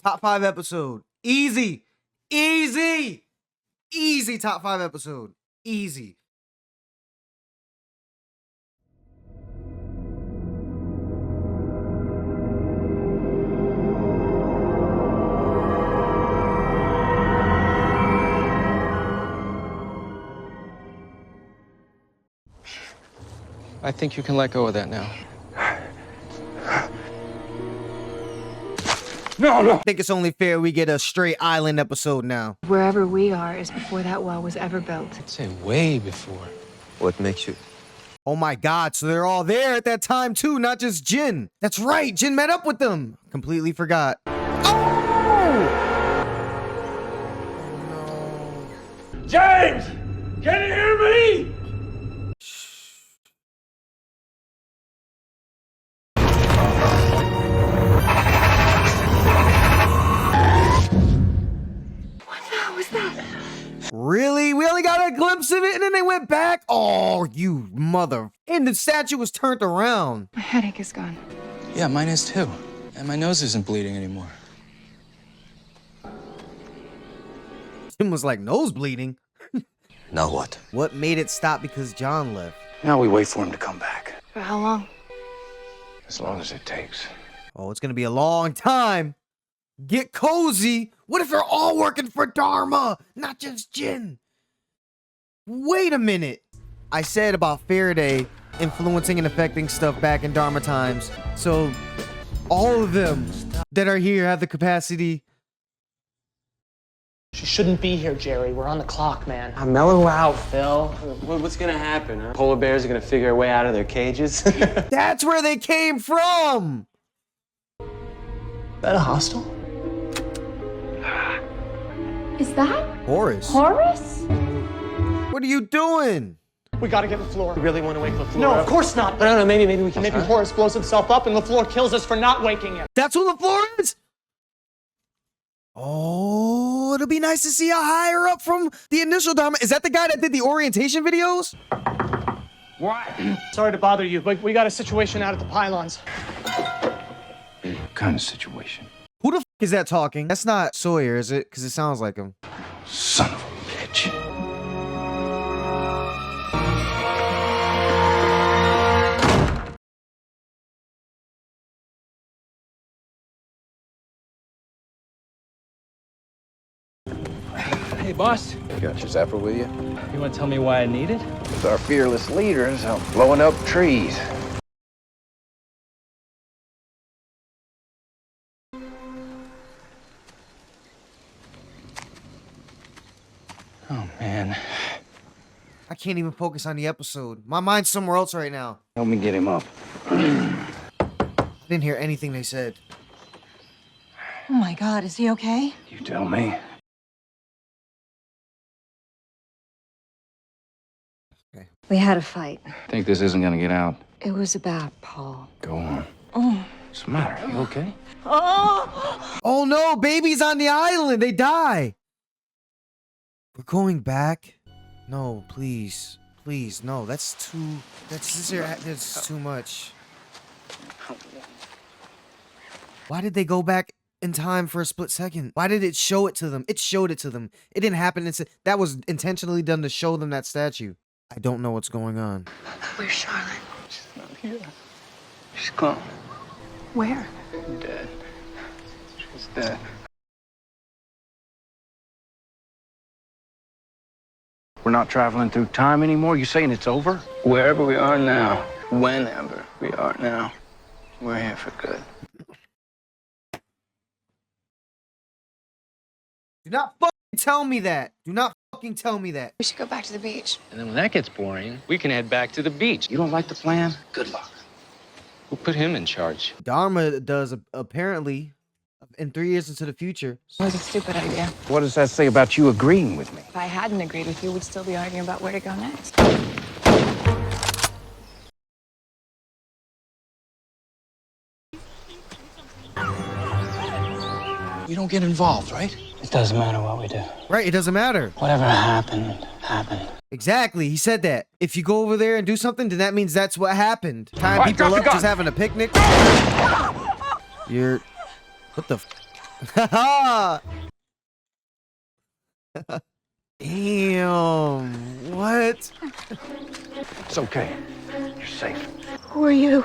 Top 5 episode. Easy. Easy. Easy top 5 episode. Easy. I think you can let go of that now. No. I think it's only fair we get a straight island episode now. Wherever we are is before that well was ever built. I'd say way before. What makes you? Oh my God, so they're all there at that time too, not just Jin. That's right, Jin met up with them. Completely forgot. Oh! Oh no. James! Can you hear me? Really? We only got a glimpse of it and then they went back? Oh, you mother. And the statue was turned around. My headache is gone. Yeah, mine is too. And my nose isn't bleeding anymore. Jim was like, nose bleeding? Now what? What made it stop because John left? Now we wait for him to come back. For how long? As long as it takes. Oh, it's gonna be a long time. Get cozy. What if they're all working for Dharma, not just Jin? Wait a minute. I said about Faraday influencing and affecting stuff back in Dharma times. So all of them that are here have the capacity. She shouldn't be here, Jerry. We're on the clock, man. Mellow out, Phil. What's gonna happen, huh? Polar bears are gonna figure a way out of their cages? That's where they came from. Is that a hostel? Is that Horace. Horace? What are you doing? We gotta get LaFleur. You really want to wake LaFleur No, up? of course not. I don't know, maybe we can... Maybe Horace blows himself up and LaFleur kills us for not waking him. That's who LaFleur is? Oh, it'll be nice to see a higher up from the initial Dharma. Is that the guy that did the orientation videos? What? Sorry to bother you, but we got a situation out at the pylons. What kind of situation? Who the f is that talking? That's not Sawyer, is it? Because it sounds like him. Son of a bitch. Hey, boss. You got your zapper with you? You want to tell me why I need it? It's our fearless leaders out blowing up trees. Oh, man. I can't even focus on the episode. My mind's somewhere else right now. Help me get him up. I didn't hear anything they said. Oh my God, is he okay? You tell me. We had a fight. Think this isn't gonna get out? It was about Paul. Go on. Oh. What's the matter? You okay? Oh! Oh no, baby's on the island. They die. We're going back. No, please. Please, no. That's too much. Why did they go back in time for a split second? Why did it show it to them? It showed it to them. It didn't happen. That was intentionally done to show them that statue. I don't know what's going on. Where's Charlotte? She's not here. She's gone. Where? Dead. She's dead. We're not traveling through time anymore? You saying it's over? Wherever we are now, whenever we are now, we're here for good. Do not fucking tell me that. Do not fucking tell me that. We should go back to the beach. And then when that gets boring, we can head back to the beach. You don't like the plan? Good luck. Who put him in charge? Dharma does apparently in 3 years into the future. It was a stupid idea. What does that say about you agreeing with me? If I hadn't agreed with you, we'd still be arguing about where to go next. We don't get involved, right? It doesn't matter what we do. Right, it doesn't matter. Whatever happened, happened. Exactly, he said that. If you go over there and do something, then that means that's what happened. Tying people up, just having a picnic. You're... What the... Haha. Damn. What? It's okay. You're safe. Who are you?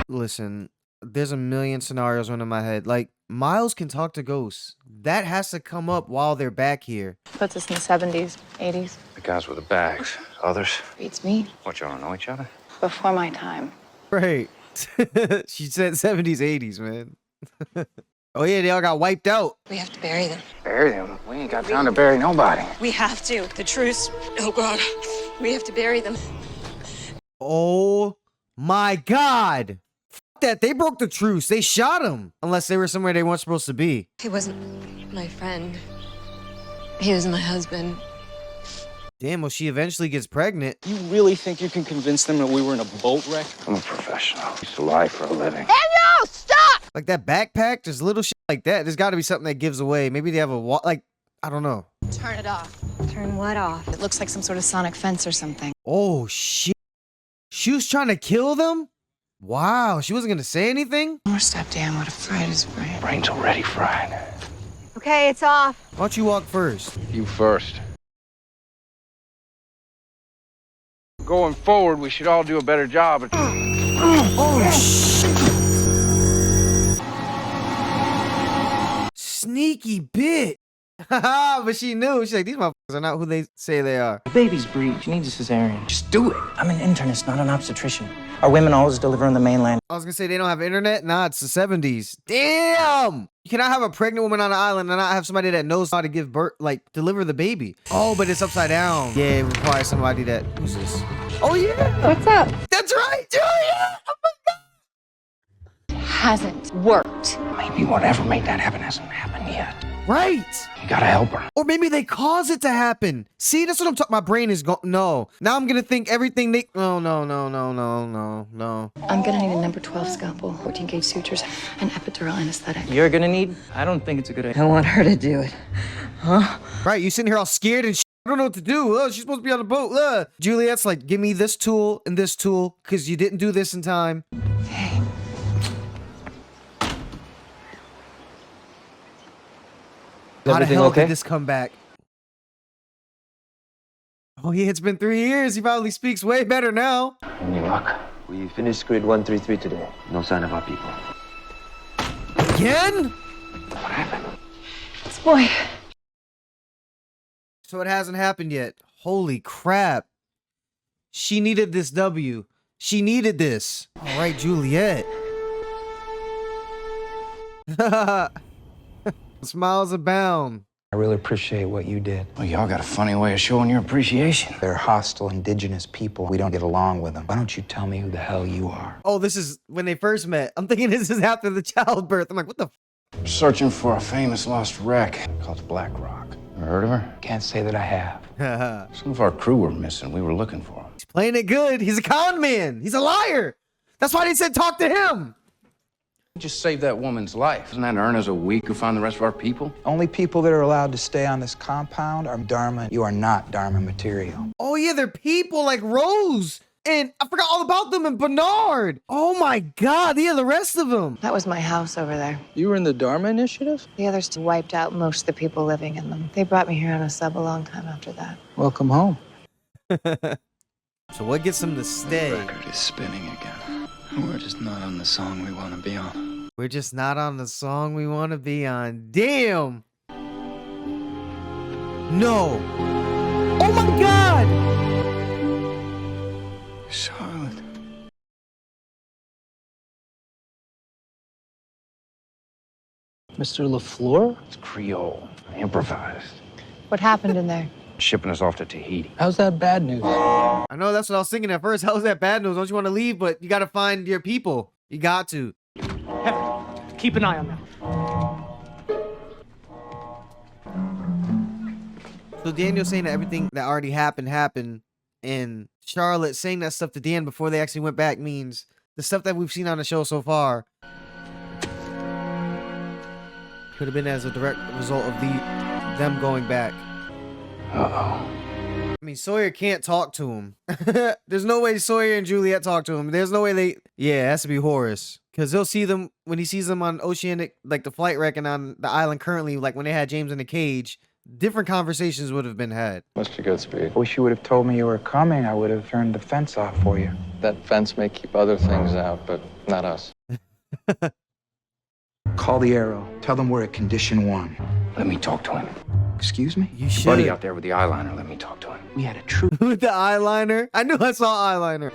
Listen, there's a million scenarios running in my head. Like, Miles can talk to ghosts. That has to come up while they're back here. Puts us in the 70s, 80s. The guys with the bags. Others. Beats me. What, y'all don't know each other? Before my time. Right. She said 70s, 80s, man. Oh, yeah, they all got wiped out. We have to bury them. Bury them? We ain't got time to bury nobody. We have to. The truce. Oh, God. We have to bury them. Oh, my God. F that. They broke the truce. They shot him. Unless they were somewhere they weren't supposed to be. He wasn't my friend. He was my husband. Damn, well, she eventually gets pregnant. You really think you can convince them that we were in a boat wreck? I'm a professional. I used to lie for a living. Like that backpack, just little shit like that. There's got to be something that gives away. Maybe they have a like, I don't know. Turn it off. Turn what off? It looks like some sort of sonic fence or something. Oh, shit. She was trying to kill them? Wow, she wasn't going to say anything? More stuff Dan would have fried his brain. Brain's already fried. Okay, it's off. Why don't you walk first? You first. Going forward, we should all do a better job at... Oh, shit. Sneaky bit. Haha, but she knew. She's like, these motherfuckers are not who they say they are. The baby's breech. She needs a cesarean. Just do it. I'm an internist, not an obstetrician. Our women always deliver on the mainland. I was going to say they don't have internet. Nah, it's the 70s. Damn. You cannot have a pregnant woman on an island and not have somebody that knows how to give birth, like, deliver the baby. Oh, but it's upside down. Yeah, it requires somebody that... Who's this? Oh, yeah. What's up? That's right, Julia. Oh, my God. Hasn't worked. Maybe whatever made that happen hasn't happened yet. Right. You gotta help her. Or maybe they cause it to happen. See, that's what I'm talking. My brain is going. No. Now I'm gonna think everything they. No. I'm gonna need a number 12 scalpel, 14 gauge sutures, and epidural anesthetic. You're gonna need... I don't think it's a good idea. I want her to do it. Huh? Right. You sitting here all scared and. I don't know what to do. She's supposed to be on the boat. Juliet's like, give me this tool and this tool because you didn't do this in time. Hey. How the hell did this come back? Oh yeah, it's been 3 years. He probably speaks way better now. Any luck? We finished grid 133 today. No sign of our people. Again? What happened? This boy. So it hasn't happened yet. Holy crap. She needed this W. She needed this. All right, Juliet. Smiles abound. I really appreciate what you did. Well, y'all got a funny way of showing your appreciation. They're hostile, indigenous people. We don't get along with them. Why don't you tell me who the hell you are? Oh, this is when they first met. I'm thinking this is after the childbirth. I'm like, what the f? Searching for a famous lost wreck called Black Rock. Ever heard of her? Can't say that I have. Some of our crew were missing. We were looking for them. He's playing it good. He's a con man. He's a liar. That's why they said talk to him. We just saved that woman's life. Doesn't that earn us a week to find the rest of our people? Only people that are allowed to stay on this compound are Dharma. You are not Dharma material. Oh, yeah, they're people like Rose. And I forgot all about them and Bernard. Oh, my God. Yeah, the rest of them. That was my house over there. You were in the Dharma Initiative? The others wiped out most of the people living in them. They brought me here on a sub a long time after that. Welcome home. So what gets them to stay? The record is spinning again. We're just not on the song we want to be on. We're just not on the song we want to be on. Damn. No. Oh, my God. Charlotte. Mr. LaFleur? It's Creole, improvised. What happened in there? Shipping us off to Tahiti. How's that bad news? I know that's what I was thinking at first. How's that bad news? Don't you want to leave? But you got to find your people. You got to. Heather, keep an eye on them. So Daniel's saying that everything that already happened, and Charlotte saying that stuff to Dan before they actually went back means the stuff that we've seen on the show so far could have been as a direct result of them going back. Uh-oh. I mean, Sawyer can't talk to him. There's no way Sawyer and Juliet talk to him. There's no way they... Yeah, it has to be Horace. Because he'll see them when he sees them on Oceanic, like the flight wreck and on the island currently, like when they had James in the cage, different conversations would have been had. Must be good speed. I wish you would have told me you were coming. I would have turned the fence off for you. That fence may keep other things out, but not us. Call the Arrow. Tell them we're at condition 1. Let me talk to him. Excuse me? You Your buddy should. out there with the eyeliner, let me talk to him. We had a true... With the eyeliner? I knew I saw eyeliner.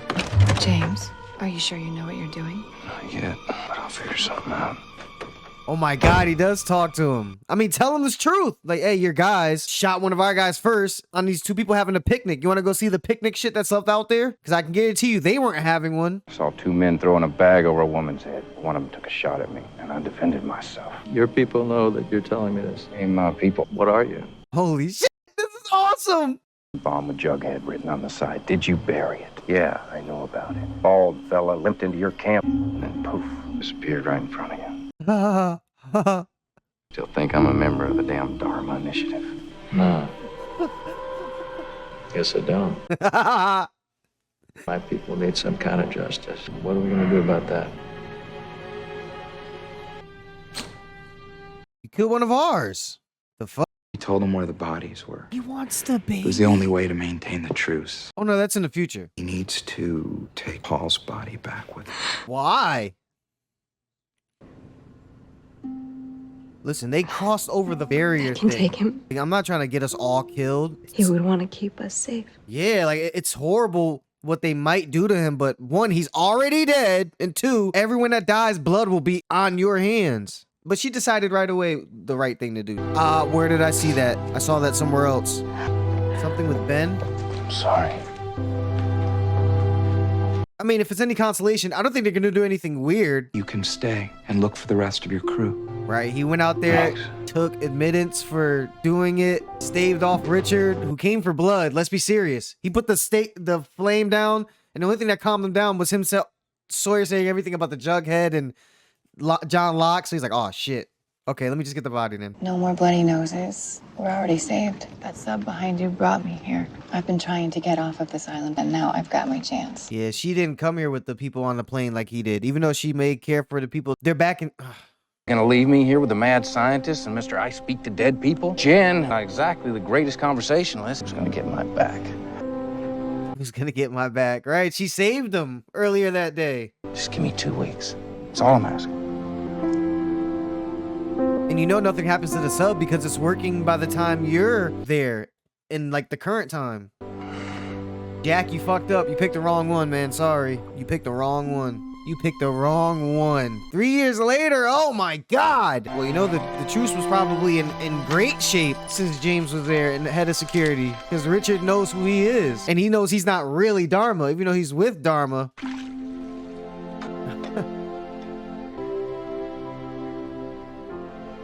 James, are you sure you know what you're doing? Not yet, but I'll figure something out. Oh my God, he does talk to him. I mean, tell him the truth. Like, hey, your guys shot one of our guys first on these 2 people having a picnic. You want to go see the picnic shit that's left out there? Because I can guarantee you they weren't having one. I saw 2 men throwing a bag over a woman's head. One of them took a shot at me, and I defended myself. Your people know that you're telling me this. Hey, my people. What are you? Holy shit, this is awesome. Bomb with Jughead written on the side. Did you bury it? Yeah, I know about it. Bald fella limped into your camp, and then poof, disappeared right in front of you. Still think I'm a member of the damn Dharma Initiative. No. Guess I don't. My people need some kind of justice. What are we going to do about that? You killed one of ours. The fuck? He told them where the bodies were. He wants the baby. It was the only way to maintain the truce. Oh no, that's in the future. He needs to take Paul's body back with him. Why? Listen, they crossed over the barrier I can thing. take him. Like, I'm not trying to get us all killed. He would want to keep us safe. Yeah, like it's horrible what they might do to him, but 1, he's already dead, and 2, everyone that dies, blood will be on your hands. But she decided right away the right thing to do. Where did I see that? I saw that somewhere else. Something with Ben? I'm sorry. I mean, if it's any consolation, I don't think they're gonna do anything weird. You can stay and look for the rest of your crew. Right, he went out there, Thanks. took admittance for doing it, staved off Richard, who came for blood. Let's be serious. He put the flame down, and the only thing that calmed him down was himself, Sawyer saying everything about the Jughead and John Locke. So he's like, oh shit. Okay, let me just get the body then. No more bloody noses. We're already saved. That sub behind you brought me here. I've been trying to get off of this island, and now I've got my chance. Yeah, she didn't come here with the people on the plane like he did, even though she may care for the people. They're back in. Gonna leave me here with the mad scientist and Mr. I Speak to Dead People? Jen, not exactly the greatest conversationalist, who's gonna get my back. Who's gonna get my back? Right? She saved him earlier that day. Just give me 2 weeks. That's all I'm asking. And you know nothing happens to the sub because it's working by the time you're there in like the current time. Jack, you fucked up. You picked the wrong one, man. Sorry. You picked the wrong one. You picked the wrong one. 3 years later, oh my God. Well, you know, the truce was probably in great shape since James was there and the head of security. Because Richard knows who he is. And he knows he's not really Dharma, even though he's with Dharma.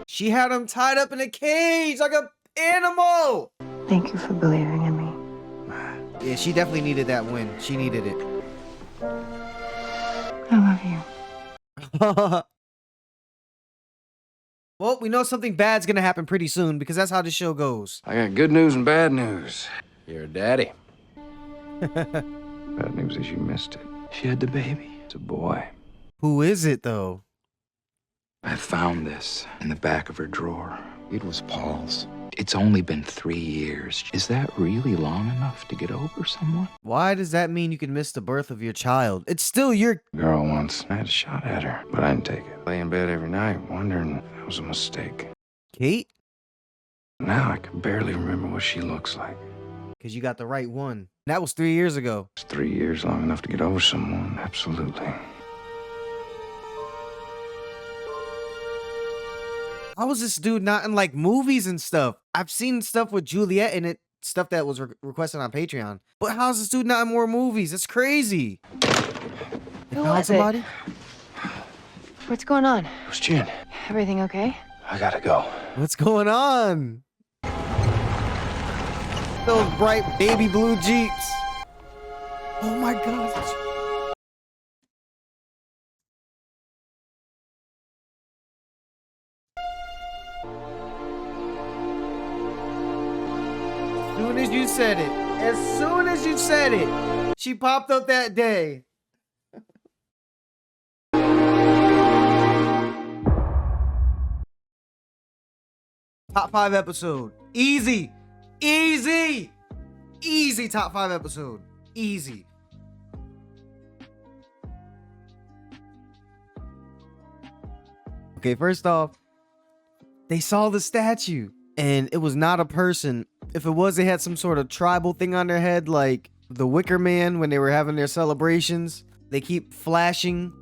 She had him tied up in a cage like an animal. Thank you for believing in me. Yeah, she definitely needed that win. She needed it. I love you. Well, we know something bad's gonna happen pretty soon because that's how the show goes. I got good news and bad news. You're a daddy. Bad news is you missed it. She had the baby. It's a boy. Who is it though? I found this in the back of her drawer. It was Paul's. It's only been 3 years. Is that really long enough to get over someone? Why does that mean you can miss the birth of your child? It's still your... Girl once. I had a shot at her, but I didn't take it. Lay in bed every night wondering if that was a mistake. Kate? Now I can barely remember what she looks like. Because you got the right one. That was 3 years ago. It's 3 years long enough to get over someone. Absolutely. How was this dude not in like movies and stuff? I've seen stuff with Juliet in it, stuff that was requested on Patreon. But how's this dude not in more movies? It's crazy. Who was it? What's going on? It was Jen. Everything okay? I gotta go. What's going on? Those bright baby blue Jeeps. Oh my gosh. As soon as you said it, as soon as you said it, she popped up that day. Top 5 episode. Easy. Easy. Easy top 5 episode. Easy. Okay, first off, they saw the statue and it was not a person. If it was, they had some sort of tribal thing on their head, like the Wicker Man when they were having their celebrations. They keep flashing.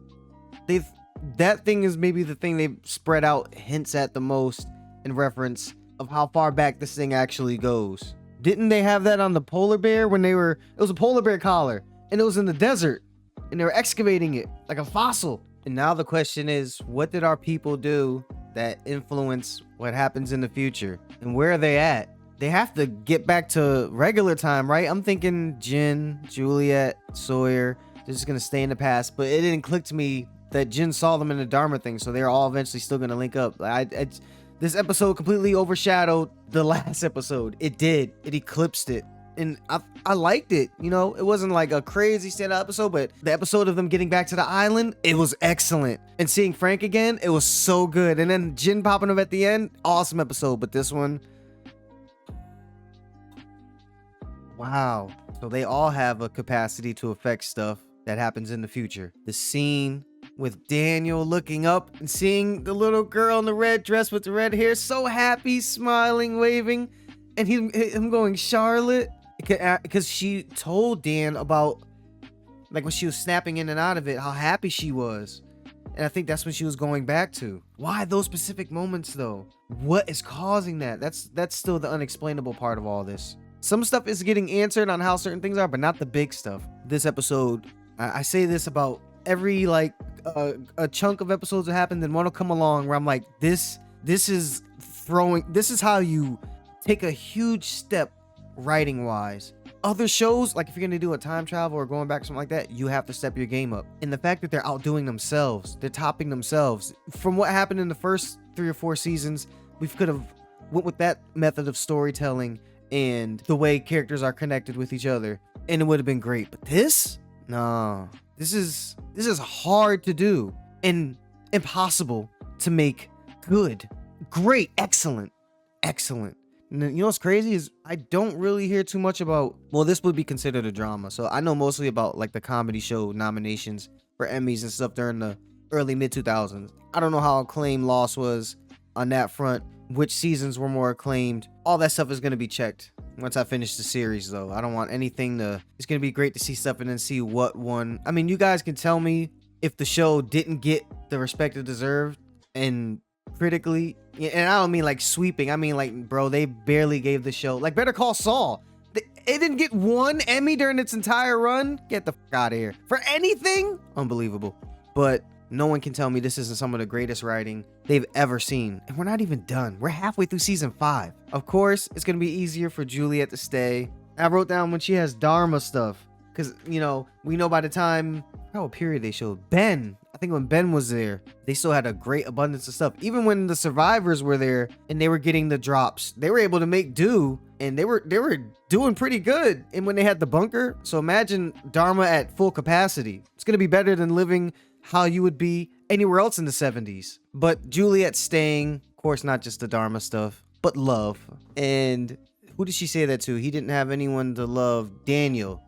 That thing is maybe the thing they spread out hints at the most in reference of how far back this thing actually goes. Didn't they have that on the polar bear when it was a polar bear collar and it was in the desert and they were excavating it like a fossil. And now the question is, what did our people do that influence what happens in the future? And where are they at? They have to get back to regular time, right? I'm thinking Jin, Juliet, Sawyer, they're just gonna stay in the past, but it didn't click to me that Jin saw them in the Dharma thing, so they're all eventually still gonna link up. This episode completely overshadowed the last episode. It did. It eclipsed it. And I liked it. You know, it wasn't like a crazy standout episode, but the episode of them getting back to the island, it was excellent. And seeing Frank again, it was so good. And then Jin popping up at the end, awesome episode. But this one, wow. So they all have a capacity to affect stuff that happens in the future. The scene with Daniel looking up and seeing the little girl in the red dress with the red hair, so happy, smiling, waving, and him going, Charlotte, because she told Dan about, like, when she was snapping in and out of it, how happy she was. And I think that's what she was going back to. Why those specific moments though? What is causing that? That's still the unexplainable part of all this. Some stuff is getting answered on how certain things are, but not the big stuff. This episode, I say this about every a chunk of episodes that happened, then one will come along where I'm like, this is how you take a huge step writing wise. Other shows, like if you're gonna do a time travel or going back, something like that, you have to step your game up. And the fact that they're outdoing themselves, they're topping themselves. From what happened in the first 3 or 4 seasons, we could have went with that method of storytelling and the way characters are connected with each other, and it would have been great. But this, no, this is hard to do and impossible to make good, great, excellent. And you know what's crazy is I don't really hear too much about, well, this would be considered a drama, so I know mostly about like the comedy show nominations for Emmys and stuff during the early mid 2000s. I don't know how acclaimed Lost was on that front, which seasons were more acclaimed. All that stuff is going to be checked once I finish the series though. I don't want anything to, it's going to be great to see stuff and then see what won. I mean, you guys can tell me if the show didn't get the respect it deserved, and critically, and I don't mean like sweeping, I mean like, bro, they barely gave the show, like Better Call Saul, it didn't get 1 Emmy during its entire run. Get the fuck out of here for anything. Unbelievable. But no one can tell me this isn't some of the greatest writing they've ever seen. And we're not even done. We're halfway through season 5. Of course, it's gonna be easier for Juliet to stay. I wrote down when she has Dharma stuff, because, you know, we know by the time, what period they showed, Ben, I think when Ben was there, they still had a great abundance of stuff. Even when the survivors were there and they were getting the drops, they were able to make do, and they were doing pretty good. And when they had the bunker, so imagine Dharma at full capacity. It's gonna be better than living how you would be anywhere else in the 70s. But Juliet staying, of course, not just the Dharma stuff, but love. And who did she say that to? He didn't have anyone to love. Daniel.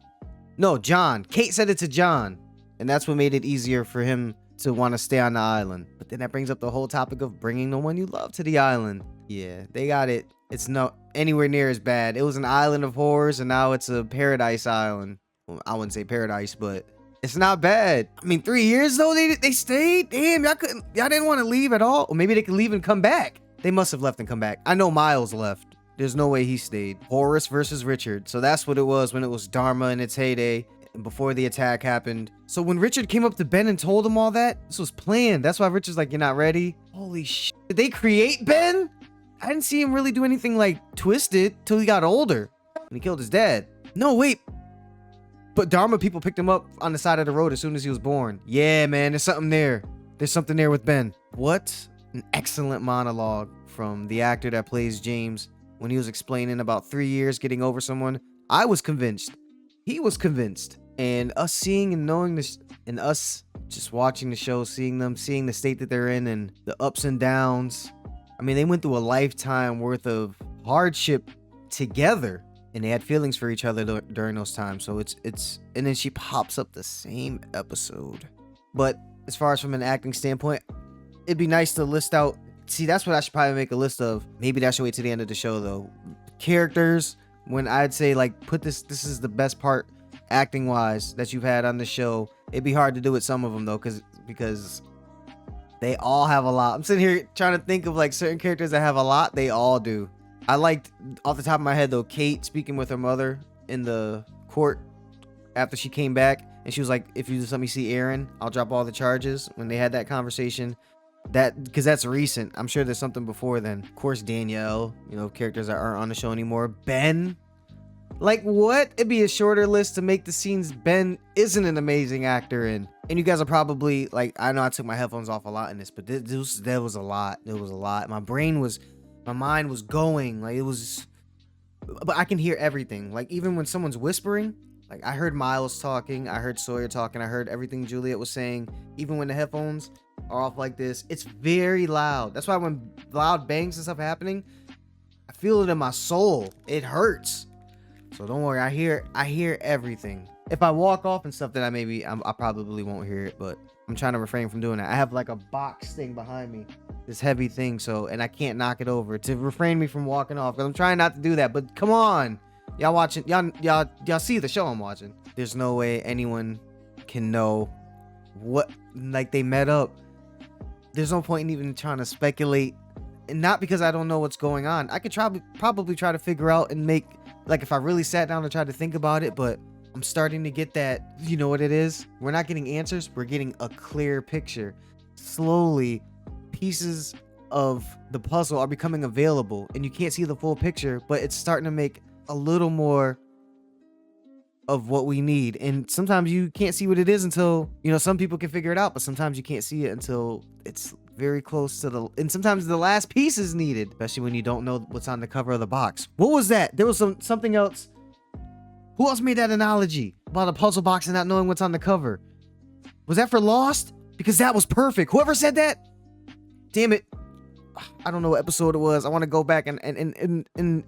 No, John. Kate said it to John. And that's what made it easier for him to want to stay on the island. But then that brings up the whole topic of bringing the one you love to the island. Yeah, they got it. It's not anywhere near as bad. It was an island of horrors, and now it's a paradise island. Well, I wouldn't say paradise, but it's not bad. I mean, 3 years though, they stayed. Damn, y'all didn't want to leave at all. Or maybe they could leave and come back. They must have left and come back. I know Miles left. There's no way he stayed. Horace versus Richard. So that's what it was when it was Dharma in its heyday, before the attack happened. So when Richard came up to Ben and told him all that, this was planned. That's why Richard's like, you're not ready. Holy shit. Did they create Ben? I didn't see him really do anything like twisted till he got older when he killed his dad. No, wait. But Dharma people picked him up on the side of the road as soon as he was born. Yeah, man, there's something there. There's something there with Ben. What an excellent monologue from the actor that plays James when he was explaining about 3 years getting over someone. I was convinced. He was convinced. And us seeing and knowing this, and us just watching the show, seeing the state that they're in and the ups and downs, I mean, they went through a lifetime worth of hardship together, and they had feelings for each other during those times. So it's and then she pops up the same episode. But as far as from an acting standpoint, it'd be nice to list out. See, that's what I should probably make a list of. Maybe that should wait to the end of the show though. Characters, when I'd say like put this is the best part acting wise that you've had on the show. It'd be hard to do with some of them though, because they all have a lot. I'm sitting here trying to think of like certain characters that have a lot. They all do. I liked, off the top of my head though, Kate speaking with her mother in the court after she came back, and she was like, if you just let me see Aaron, I'll drop all the charges. When they had that conversation, that, because that's recent. I'm sure there's something before then. Of course, Danielle, you know, characters that aren't on the show anymore. Ben, like what? It'd be a shorter list to make the scenes Ben isn't an amazing actor in. And you guys are probably like, I know I took my headphones off a lot in this, but there was a lot. There was a lot. My mind was going, like it was, but I can hear everything. Like even when someone's whispering, like I heard Miles talking, I heard Sawyer talking, I heard everything Juliet was saying. Even when the headphones are off like this, it's very loud. That's why when loud bangs and stuff happening, I feel it in my soul. It hurts. So don't worry, I hear everything. If I walk off and stuff, then I probably won't hear it, but I'm trying to refrain from doing that. I have like a box thing behind me, this heavy thing, so, and I can't knock it over to refrain me from walking off, because I'm trying not to do that. But come on, y'all watching, y'all see the show I'm watching. There's no way anyone can know what, like, they met up. There's no point in even trying to speculate, and not because I don't know what's going on. I could probably try to figure out and make, like, if I really sat down and tried to think about it, but I'm starting to get that, you know what it is? We're not getting answers, we're getting a clear picture. Slowly, pieces of the puzzle are becoming available, and you can't see the full picture, but it's starting to make a little more of what we need. And sometimes you can't see what it is until, you know, some people can figure it out, but sometimes you can't see it until it's very close to the, and sometimes the last piece is needed, especially when you don't know what's on the cover of the box. What was that? There was something else. Who else made that analogy about a puzzle box and not knowing what's on the cover? Was that for Lost? Because that was perfect. Whoever said that, damn it, I don't know what episode it was. I want to go back and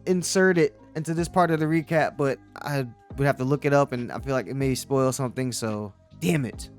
insert it into this part of the recap, but I would have to look it up, and I feel like it may spoil something, so damn it.